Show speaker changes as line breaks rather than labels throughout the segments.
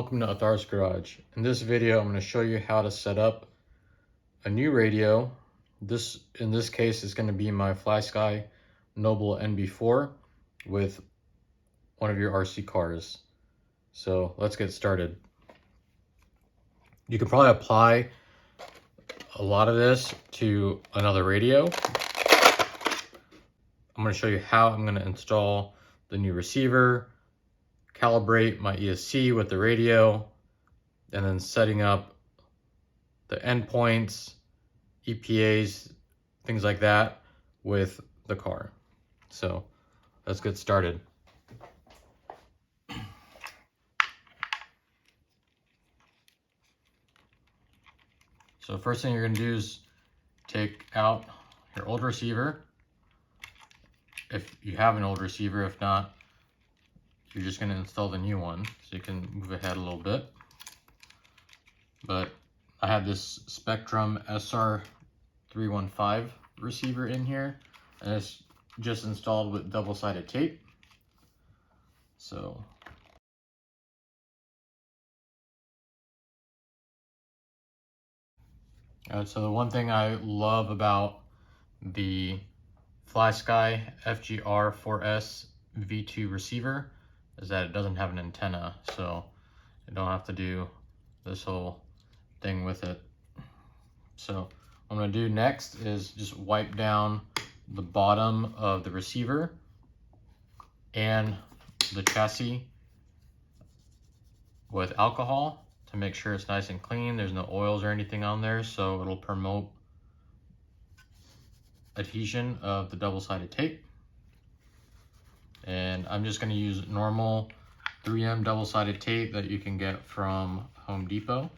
welcome to Iterative Garage. In this video, I'm going to show you how to set up a new radio. In this case, is going to be my Flysky Nobke NB4 with one of your RC cars. So let's get started. You can probably apply a lot of this to another radio. I'm going to show you how I'm going to install the new receiver, calibrate my ESC with the radio, and then setting up the endpoints, EPAs, things like that with the car. So let's get started. So first thing you're going to do is take out your old receiver. If you have an old receiver, if not, you're just going to install the new one. So you can move ahead a little bit. But I have this Spectrum SR005 receiver in here, and it's just installed with double-sided tape. So the one thing I love about the Flysky FGR4S V2 receiver is that it doesn't have an antenna, so you don't have to do this whole thing with it. So what I'm going to do next is just wipe down the bottom of the receiver and the chassis with alcohol to make sure it's nice and clean. There's no oils or anything on there, so it'll promote adhesion of the double-sided tape. And I'm just going to use normal 3M double-sided tape that you can get from Home Depot.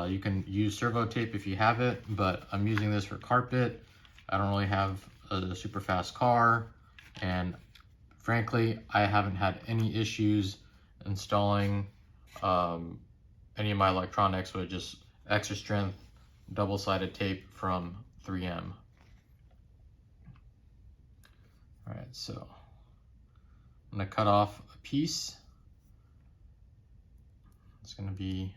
You can use servo tape if you have it, but I'm using this for carpet. I don't really have a super fast car, and frankly, I haven't had any issues installing any of my electronics with just extra strength double-sided tape from 3M. All right, so I'm going to cut off a piece. It's going to be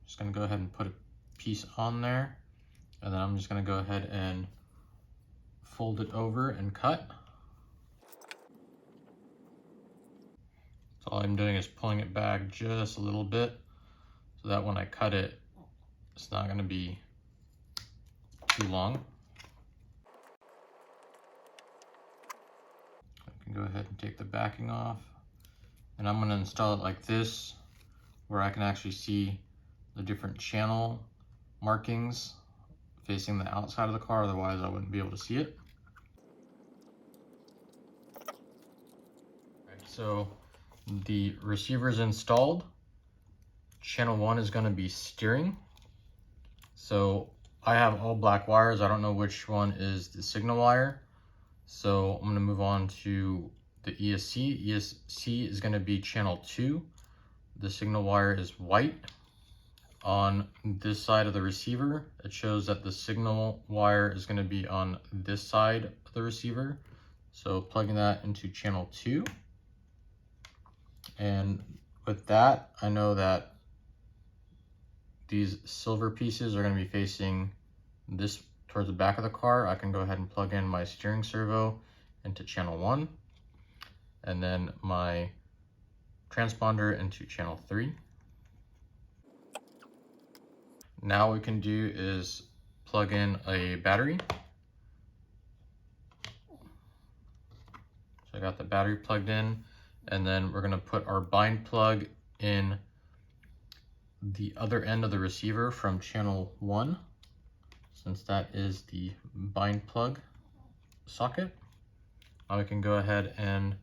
just going to go ahead and put a piece on there, and then I'm just going to go ahead and fold it over and cut. So all I'm doing is pulling it back just a little bit so that when I cut it, it's not going to be too long. I can go ahead and take the backing off, and I'm going to install it like this, where I can actually see the different channel markings facing the outside of the car, otherwise I wouldn't be able to see it. Right, so the receiver is installed. Channel 1 is going to be steering. So I have all black wires. I don't know which one is the signal wire. So I'm going to move on to the ESC. ESC is going to be channel 2. The signal wire is white. On this side of the receiver, it shows that the signal wire is going to be on this side of the receiver. So plugging that into channel 2. And with that, I know that these silver pieces are going to be facing this towards the back of the car. I can go ahead and plug in my steering servo into channel 1, and then my transponder into channel 3. Now what we can do is plug in a battery. So I got the battery plugged in, and then we're going to put our bind plug in the other end of the receiver from channel 1, since that is the bind plug socket. Now we can go ahead and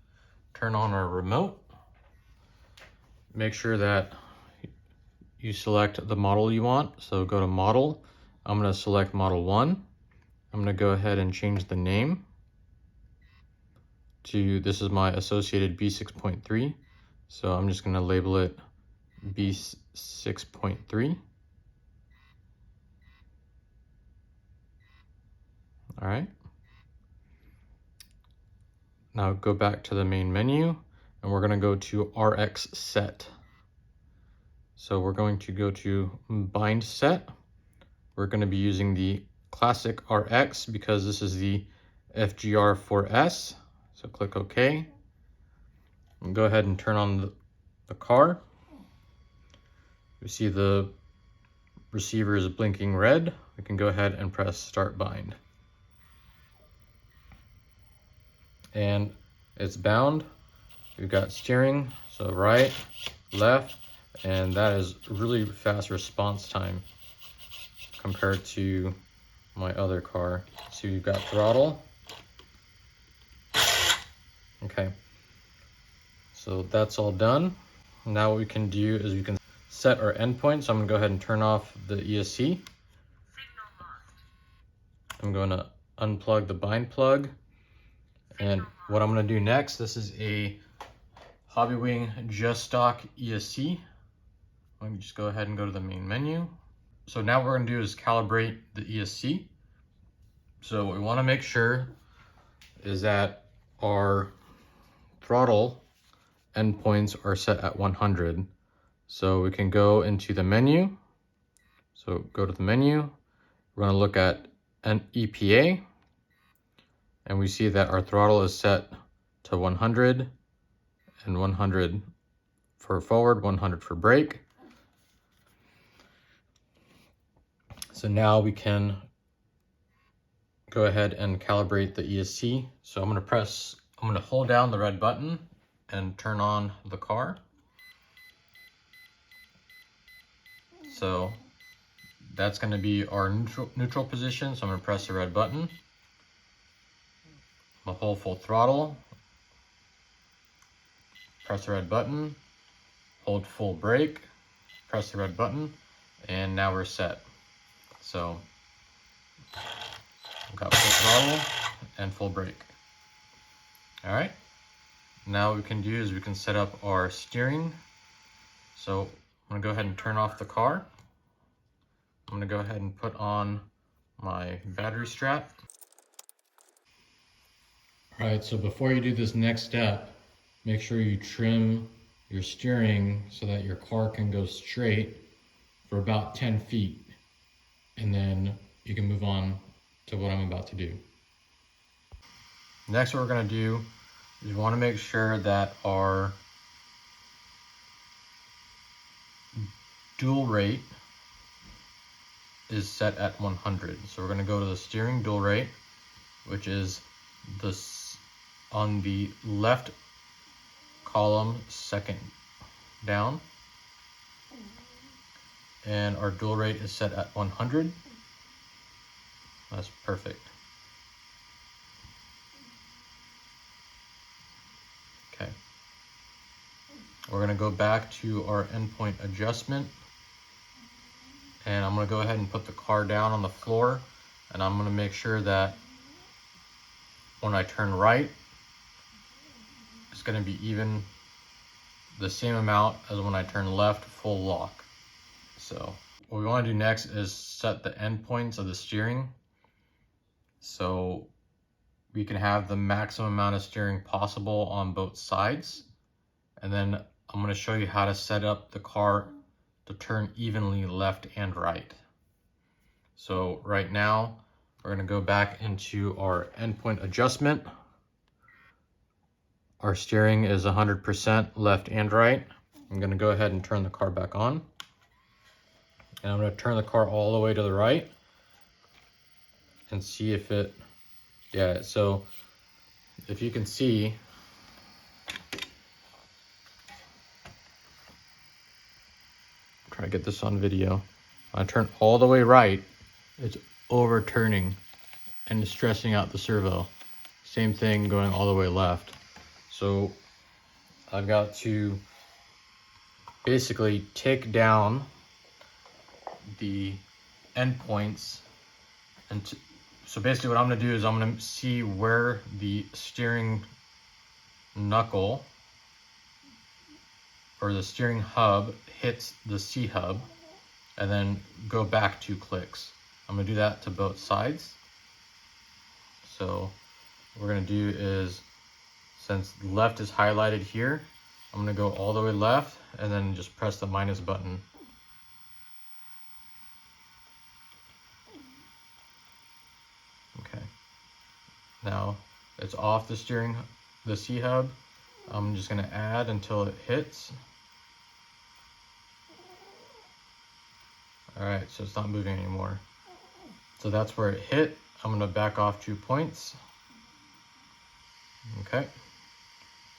turn on our remote. Make sure that you select the model you want. So go to model. I'm going to select model 1. I'm going to go ahead and change the name to, this is my associated B6.3. So I'm just going to label it B6.3. All right. Now go back to the main menu and we're gonna go to RX set. So we're going to go to bind set. We're gonna be using the classic RX because this is the FGR4S. So click OK. And go ahead and turn on the car. You see the receiver is blinking red. We can go ahead and press start bind. And it's bound. We've got steering, so right, left, and that is really fast response time compared to my other car. So you've got throttle. Okay, so that's all done. Now what we can do is we can set our endpoint. So I'm gonna go ahead and turn off the ESC. I'm gonna unplug the bind plug. And what I'm gonna do next, this is a Hobbywing Just Stock ESC. Let me just go ahead and go to the main menu. So now what we're gonna do is calibrate the ESC. So what we wanna make sure is that our throttle endpoints are set at 100. So we can go into the menu. So go to the menu. We're gonna look at an EPA. And we see that our throttle is set to 100 and 100 for forward, 100 for brake. So now we can go ahead and calibrate the ESC. So I'm gonna hold down the red button and turn on the car. So that's gonna be our neutral position. So I'm gonna press the red button. I'm gonna hold full throttle, press the red button, hold full brake, press the red button, and now we're set. So I've got full throttle and full brake. All right, now what we can do is we can set up our steering. So I'm gonna go ahead and turn off the car. I'm gonna go ahead and put on my battery strap. All right, so before you do this next step, make sure you trim your steering so that your car can go straight for about 10 feet. And then you can move on to what I'm about to do. Next, what we're gonna do is we wanna make sure that our dual rate is set at 100. So we're gonna go to the steering dual rate, which is on the left column, second down. And our dual rate is set at 100. That's perfect. Okay. We're gonna go back to our endpoint adjustment. And I'm gonna go ahead and put the car down on the floor. And I'm gonna make sure that when I turn right, it's gonna be even the same amount as when I turn left, full lock. So what we wanna do next is set the endpoints of the steering. So we can have the maximum amount of steering possible on both sides. And then I'm gonna show you how to set up the car to turn evenly left and right. So right now, we're gonna go back into our endpoint adjustment. Our steering is 100% left and right. I'm gonna go ahead and turn the car back on. And I'm gonna turn the car all the way to the right and see if it, yeah, so if you can see, try to get this on video. I turn all the way right, it's overturning and stressing out the servo. Same thing going all the way left. So I've got to basically take down the endpoints. And so basically what I'm gonna do is I'm gonna see where the steering knuckle or the steering hub hits the C hub and then go back 2 clicks. I'm gonna do that to both sides. So what we're gonna do is since left is highlighted here, I'm going to go all the way left and then just press the minus button. Okay. Now it's off the C hub. I'm just going to add until it hits. Alright, so it's not moving anymore. So that's where it hit. I'm going to back off 2 points. Okay.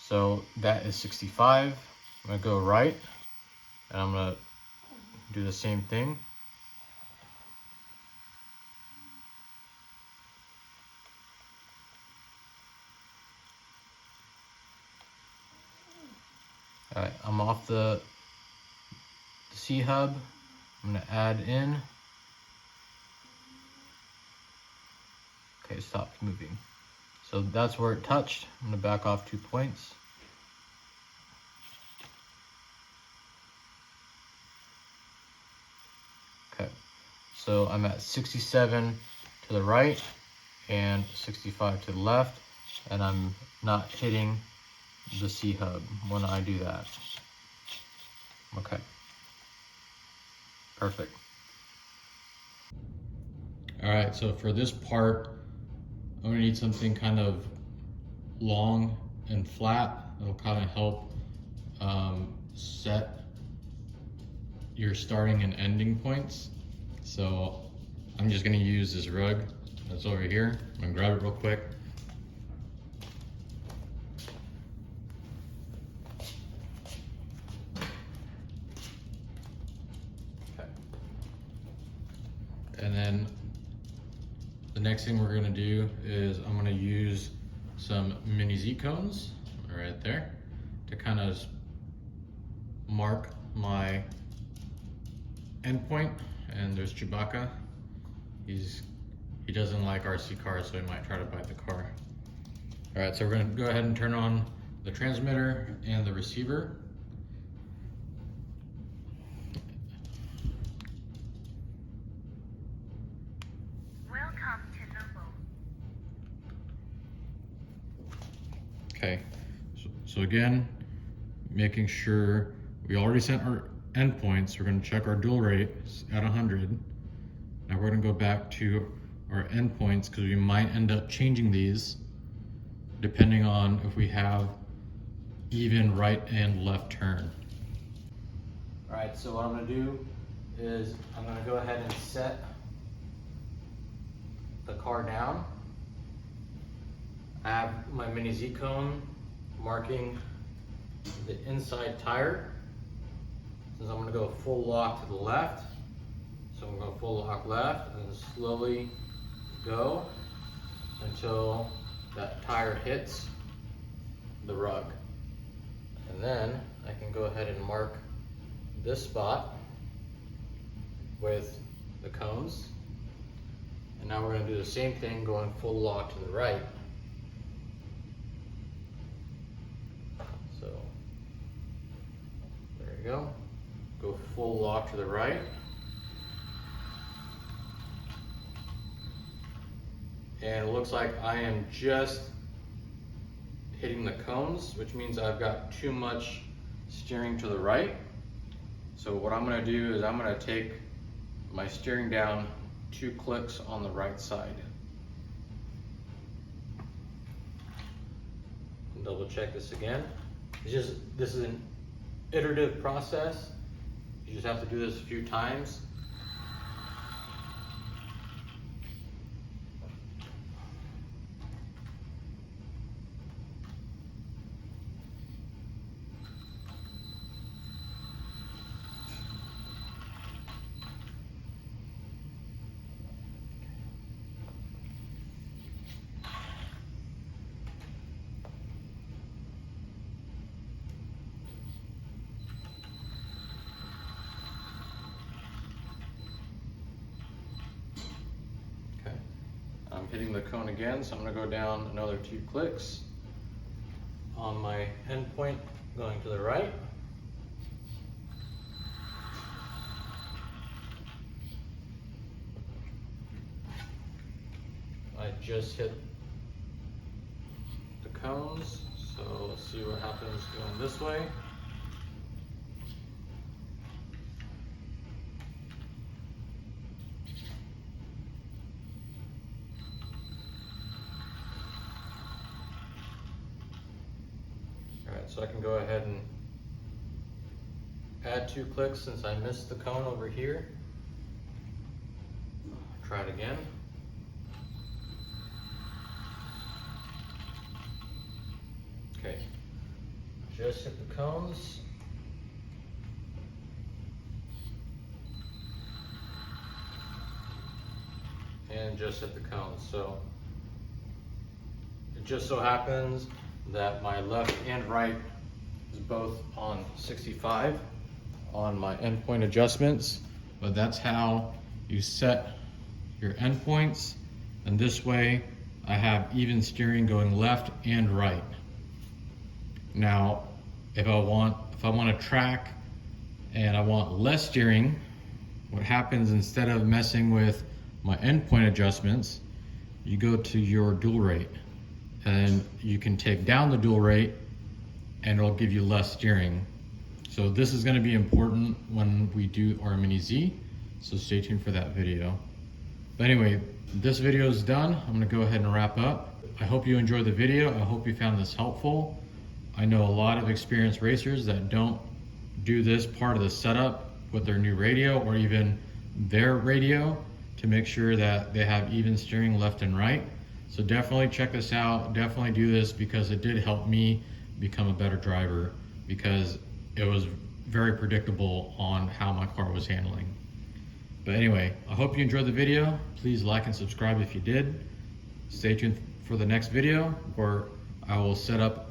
So that is 65. I'm going to go right. And I'm going to do the same thing. Alright, I'm off the C hub. I'm going to add in. Okay, stop moving. So that's where it touched. I'm going to back off 2 points. Okay, so I'm at 67 to the right and 65 to the left, and I'm not hitting the C hub when I do that. Okay, perfect. All right, so for this part, I'm gonna need something kind of long and flat. It'll kind of help set your starting and ending points. So I'm just gonna use this rug that's over here. I'm gonna grab it real quick. Okay. And then the next thing we're gonna do is I'm gonna use some mini Z cones right there to kind of mark my endpoint. And there's Chewbacca. He doesn't like RC cars, so he might try to bite the car. All right, so we're gonna go ahead and turn on the transmitter and the receiver. Okay, so again, making sure we already sent our endpoints. We're going to check our dual rate at 100. Now we're going to go back to our endpoints because we might end up changing these depending on if we have even right and left turn. All right, so what I'm going to do is I'm going to go ahead and set the car down. I have my mini Z cone marking the inside tire. Since I'm going to go full lock to the left, so I'm going to go full lock left and slowly go until that tire hits the rug. And then I can go ahead and mark this spot with the cones. And now we're going to do the same thing going full lock to the right. So there you go. Go full lock to the right. And it looks like I am just hitting the cones, which means I've got too much steering to the right. So what I'm going to do is I'm going to take my steering down 2 clicks on the right side. Double check this again. This is an iterative process. You just have to do this a few times. I'm hitting the cone again, so I'm going to go down another 2 clicks on my endpoint going to the right. I just hit the cones, So let's see what happens going this way. Alright, so I can go ahead and add 2 clicks since I missed the cone over here. Try it again. Okay, just hit the cones. And just hit the cones. So it just so happens that my left and right is both on 65 on my endpoint adjustments, but that's how you set your endpoints. And this way I have even steering going left and right. Now, if I want to track and I want less steering, what happens instead of messing with my endpoint adjustments, you go to your dual rate and you can take down the dual rate and it'll give you less steering. So this is going to be important when we do our Mini Z, so stay tuned for that video. But anyway, this video is done. I'm going to go ahead and wrap up. I hope you enjoyed the video. I hope you found this helpful. I know a lot of experienced racers that don't do this part of the setup with their new radio or even their radio to make sure that they have even steering left and right. So definitely check this out. Definitely do this because it did help me become a better driver, because it was very predictable on how my car was handling. But anyway, I hope you enjoyed the video. Please like and subscribe if you did. Stay tuned for the next video where I will set up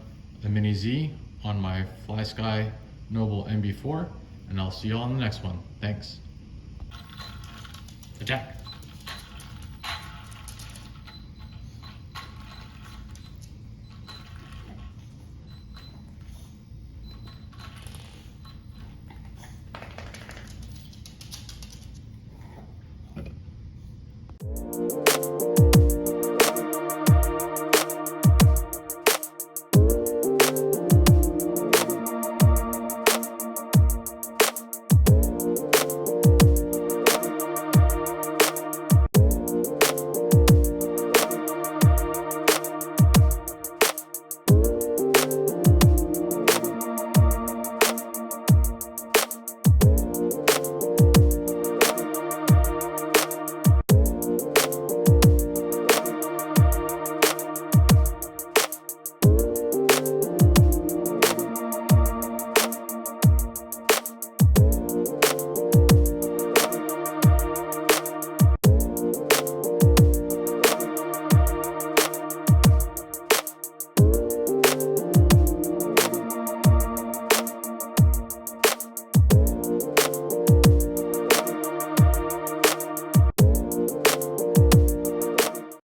a Mini Z on my Flysky Nobke NB4, and I'll see you all in the next one. Thanks. Attack.